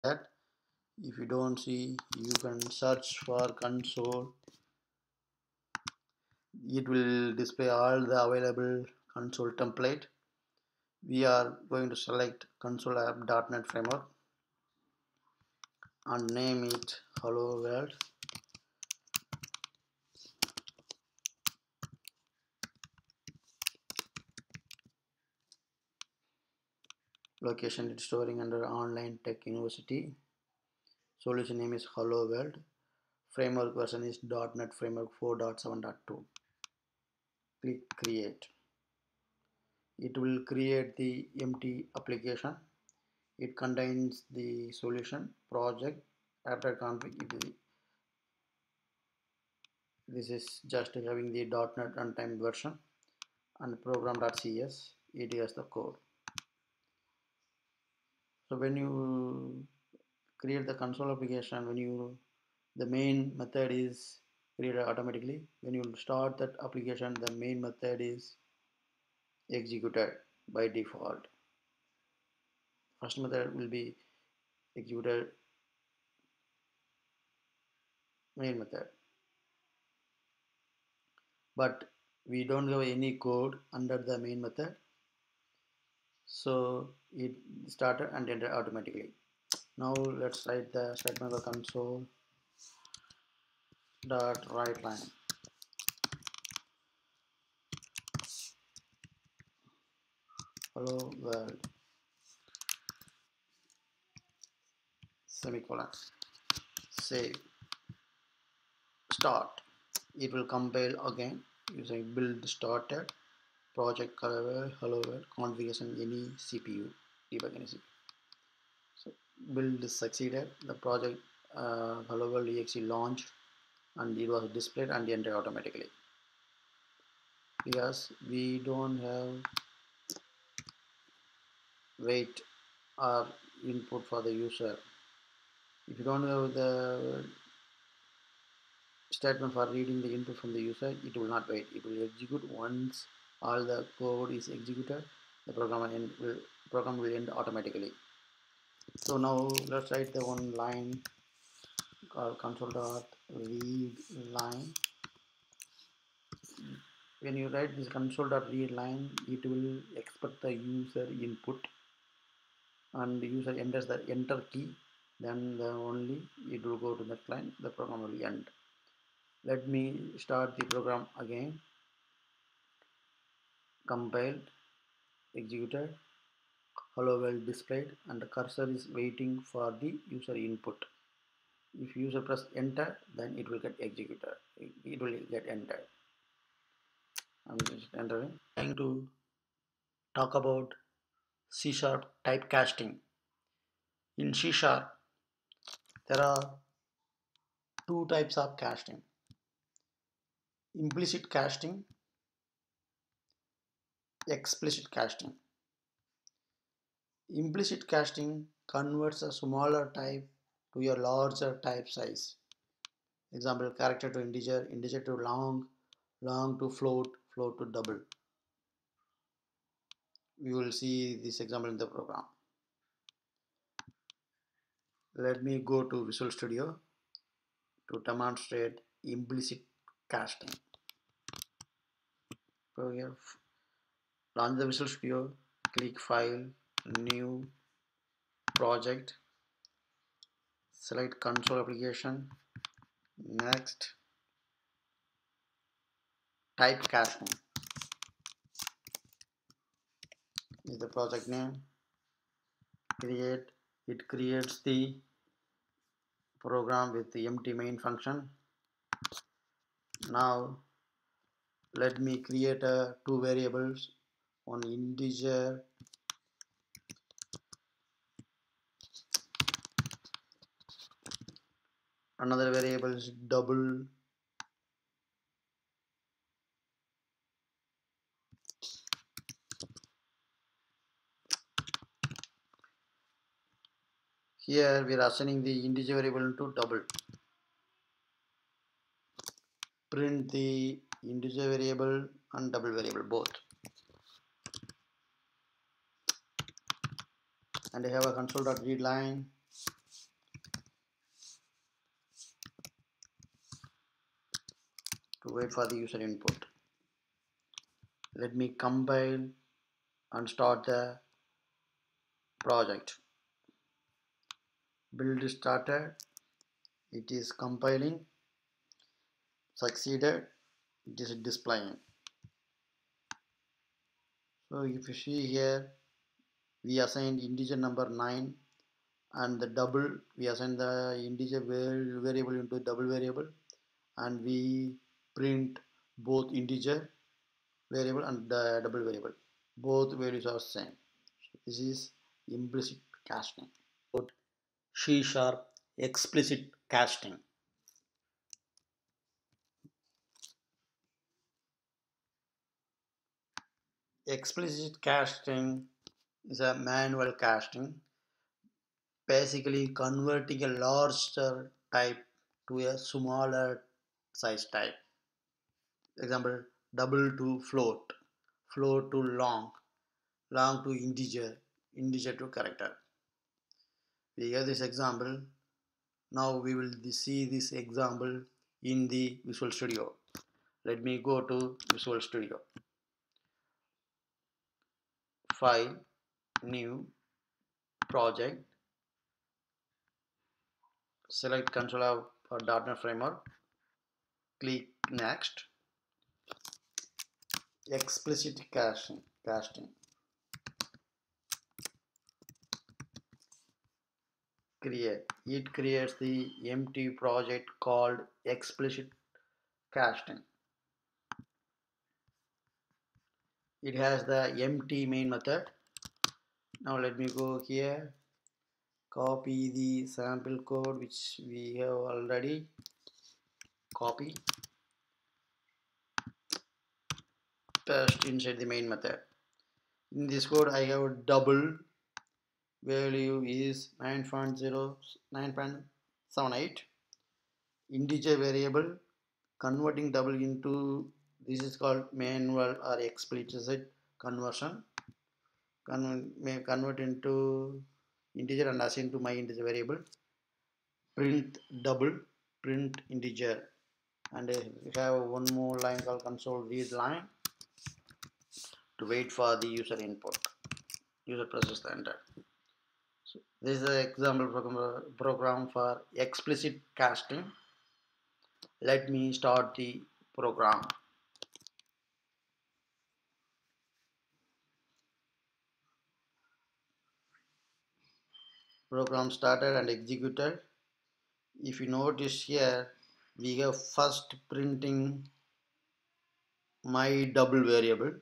that. If you don't see, you can search for console. It will display all the available console template. We are going to select console app.NET framework and name it hello world. Location it's storing under Online Tech University. Solution name is hello world. Framework version is .NET Framework 4.7.2. Click create. It will create the empty application. It contains the solution, project, after config. This is just having the .NET runtime version and program.cs. It has the code. So when you create the console application, the main method is created automatically. When you start that application, the main method is executed by default. First method will be executed main method, but we don't have any code under the main method, so it started and ended automatically. Now let's write the statement of console dot write line. Hello world semicolon. Save. Start. It will compile again using build started, project color, hello world, configuration any CPU, debug any CPU. So build succeeded. The project hello world exe launched and it was displayed and entered automatically because we don't have wait or input for the user. If you don't have the statement for reading the input from the user, it will not wait. It will execute once all the code is executed. The program will end automatically. So now let's write the one line called console.read line. When you write this console.read line, it will expect the user input and the user enters the enter key, then only it will go to that line, the program will end. Let me start the program again. Compiled, executed, hello world displayed, and the cursor is waiting for the user input. If user press enter, then it will get executed. It will get entered. I'm just entering. I'm going to talk about C# typecasting. In C#, there are two types of casting: implicit casting, explicit casting. Implicit casting converts a smaller type to a larger type size. Example, character to integer, integer to long, long to float, float to double. We will see this example in the program. Let me go to Visual Studio to demonstrate implicit casting. So here, launch the Visual Studio, click File, New, Project, select Console Application, Next, Typecasting is the project name. Create. It creates the program with the empty main function. Now let me create two variables, one integer another variable is double. Here we are assigning the integer variable to double. Print the integer variable and double variable both. And I have a console.read line. to wait for the user input. Let me compile and start the project. Build started. It is compiling. Succeeded. It is displaying. So if you see here, we assigned integer number 9 and the double, we assign the integer variable into double variable, and we print both integer variable and the double variable. Both values are same. So this is implicit casting. C# explicit casting. Explicit casting is a manual casting, basically converting a larger type to a smaller size type. Example, double to float, float to long, long to integer, integer to character. We have this example. Now we will see this example in the Visual Studio. Let me go to Visual Studio. File, new, project, select controller for .NET Framework, click next, explicit casting. Create. It creates the empty project called explicit casting. It has the empty main method. Now let me go here, copy the sample code which we have already. Copy, paste inside the main method. In this code I have double, value is 9.78, integer variable, converting double into, this is called manual or explicit conversion. Convert into integer and assign to my integer variable. Print double, print integer, and we have one more line called console read line to wait for the user input. User presses the enter. So this is an example program for explicit casting. Let me start the program. Program started and executed. If you notice here, we have first printing my double variable.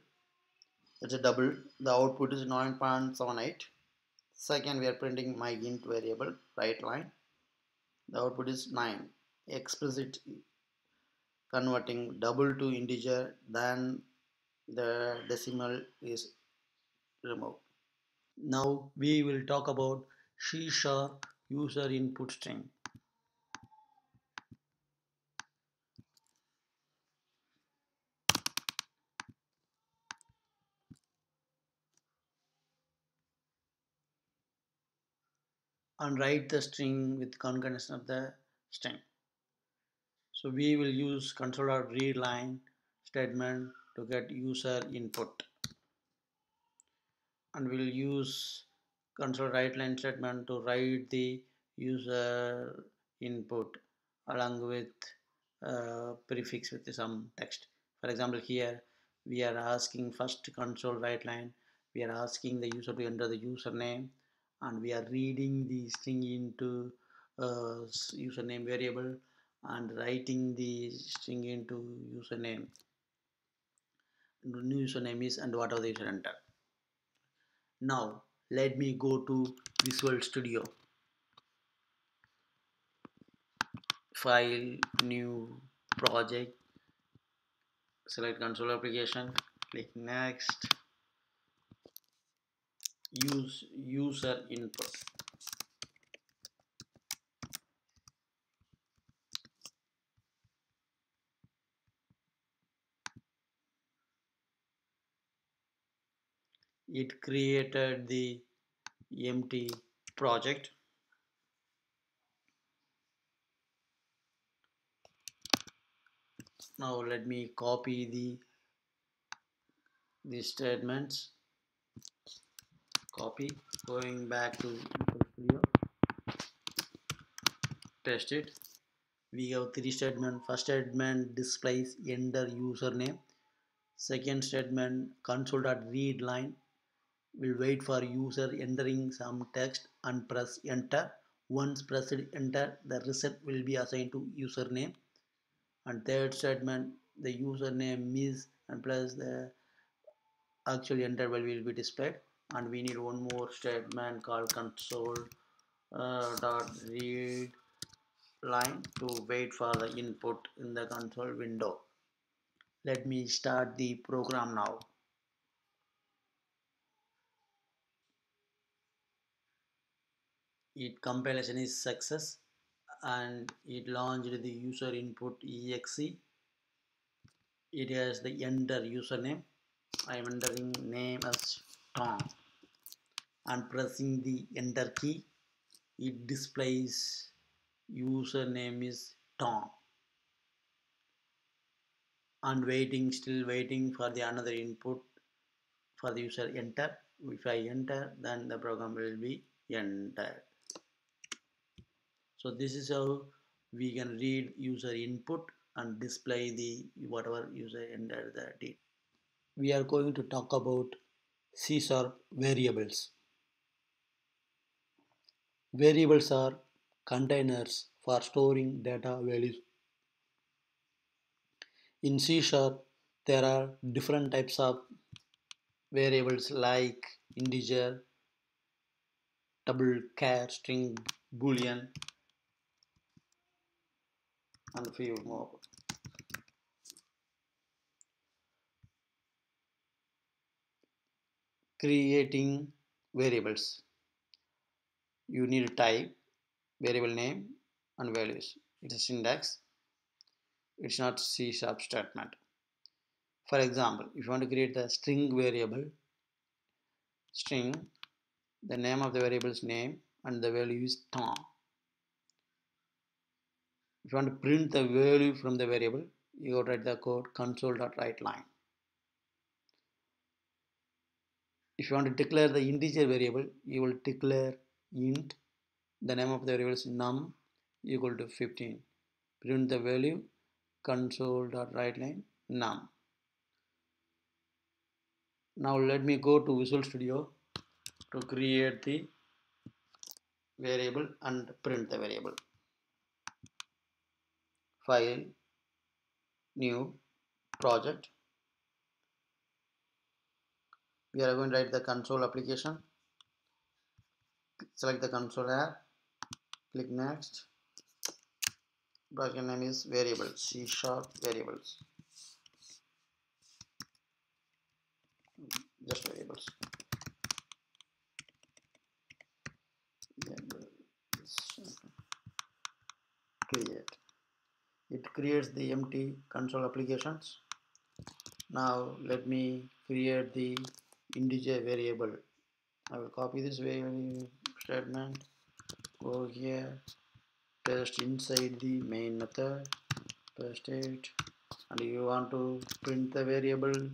It's a double. The output is 9.78. Second, we are printing my int variable, right line. The output is 9. Explicit converting double to integer, then the decimal is removed. Now we will talk about C# user input string. And write the string with concatenation of the string. So we will use console.read line statement to get user input, and we'll use console write line statement to write the user input along with prefix with some text. For example, here we are asking first console write line, we are asking the user to enter the username, and we are reading the string into username variable and writing the string into username. New username is and whatever the user enter. Now let me go to Visual Studio. File, new, project, select console application, click next, use user input. It created the empty project. Now let me copy these statements. Copy, going back to Visual Studio, paste it. We have three statements. First statement displays enter username. Second statement console.readLine will wait for user entering some text and press enter. Once pressed enter, the result will be assigned to username. And third statement, the username is and plus the actual interval will be displayed. And we need one more statement called console dot read line to wait for the input in the console window. Let me start the program now. Its compilation is success and it launched the user input exe. It has the enter username. I am entering name as Tom and pressing the enter key. It displays username is Tom and still waiting for the another input for the user enter. If I enter, then the program will be entered. So this is how we can read user input and display the whatever user entered the data. We are going to talk about C# variables. Variables are containers for storing data values. In C#, there are different types of variables like integer, double, char, string, boolean, and a few more. Creating variables, you need to type variable name and values. It's a syntax. It's not C# statement. For example, if you want to create the string variable, string, the name of the variable is name and the value is Tom. If you want to print the value from the variable, you go to write the code console.writeLine. If you want to declare the integer variable, you will declare int, the name of the variable is num equal to 15. Print the value console.writeLine num. Now let me go to Visual Studio to create the variable and print the variable. File, new, project. We are going to write the console application. Select the console app, click next. Project name is variable, C# variables. Just variables. Create. It creates the empty console applications. Now let me create the integer variable. I will copy this variable statement, go here, paste inside the main method, paste it, and you want to print the variable,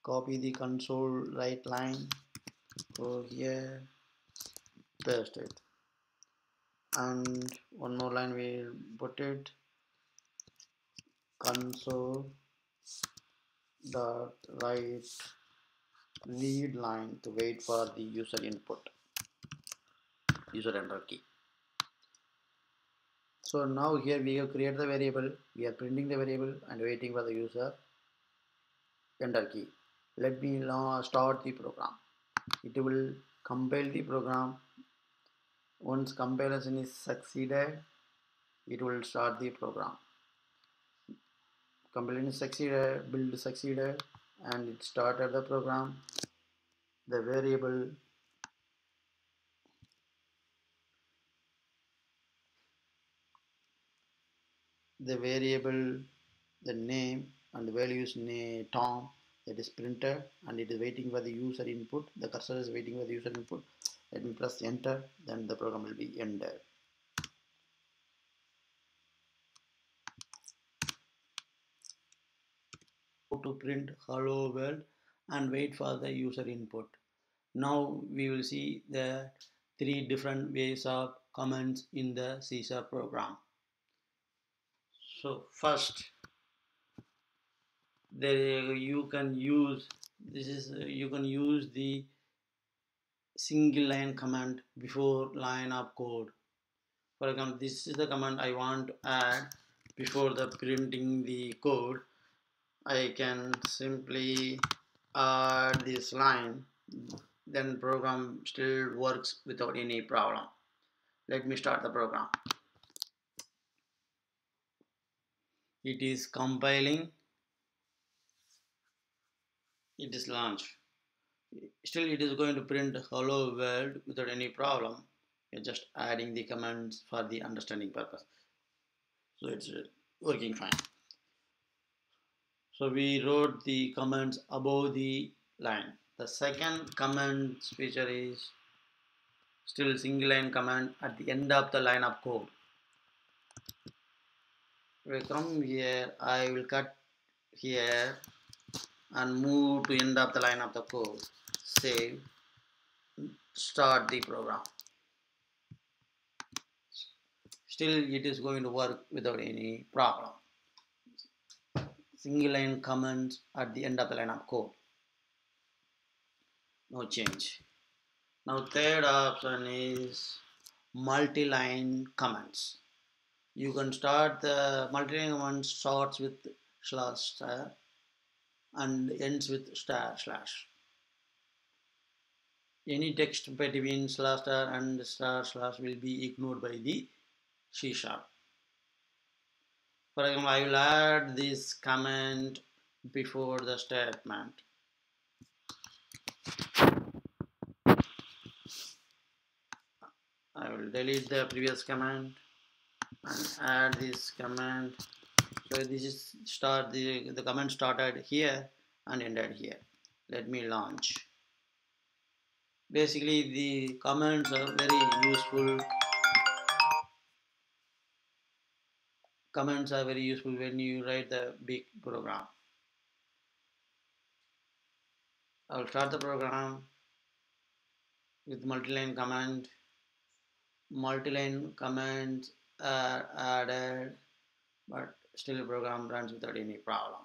copy the console write line, go here, paste it, and one more line we'll put it, console dot write read line to wait for the user input, user enter key. So now here we have created the variable, we are printing the variable and waiting for the user enter key. Let me now start the program. It will compile the program. Once compilation is succeeded, it will start the program. Compilation is succeeded, build succeeded, and it started the program. The variable the name and the value is Tom, that is printed, and it is waiting for the user input. The cursor is waiting for the user input. Let me press enter, then the program will be ended. to print hello world and wait for the user input. Now we will see the three different ways of comments in the C# program. So first, there you can use you can use the single line command before line of code. For example, this is the command I want to add before the printing the code. I can simply add this line, then program still works without any problem. Let me start the program. It is compiling, it is launched. Still it is going to print hello world without any problem. You're just adding the commands for the understanding purpose. So it's working fine. So we wrote the comments above the line. The second comment feature is still single line command at the end of the line of code. We come here, I will cut here and move to end of the line of the code. Save, start the program. Still it is going to work without any problem. Single line comments at the end of the line of code. No change. Now third option is multi-line comments. You can start the multi-line command starts with slash star and ends with star slash. Any text between slash star and star slash will be ignored by the C#. For example, I will add this comment before the statement. I will delete the previous command and add this command. So this is the command started here and ended here. Let me launch. Basically the commands are very useful. Comments are very useful when you write the big program. I will start the program with multi-line command. Multi-line commands are added, but still program runs without any problem.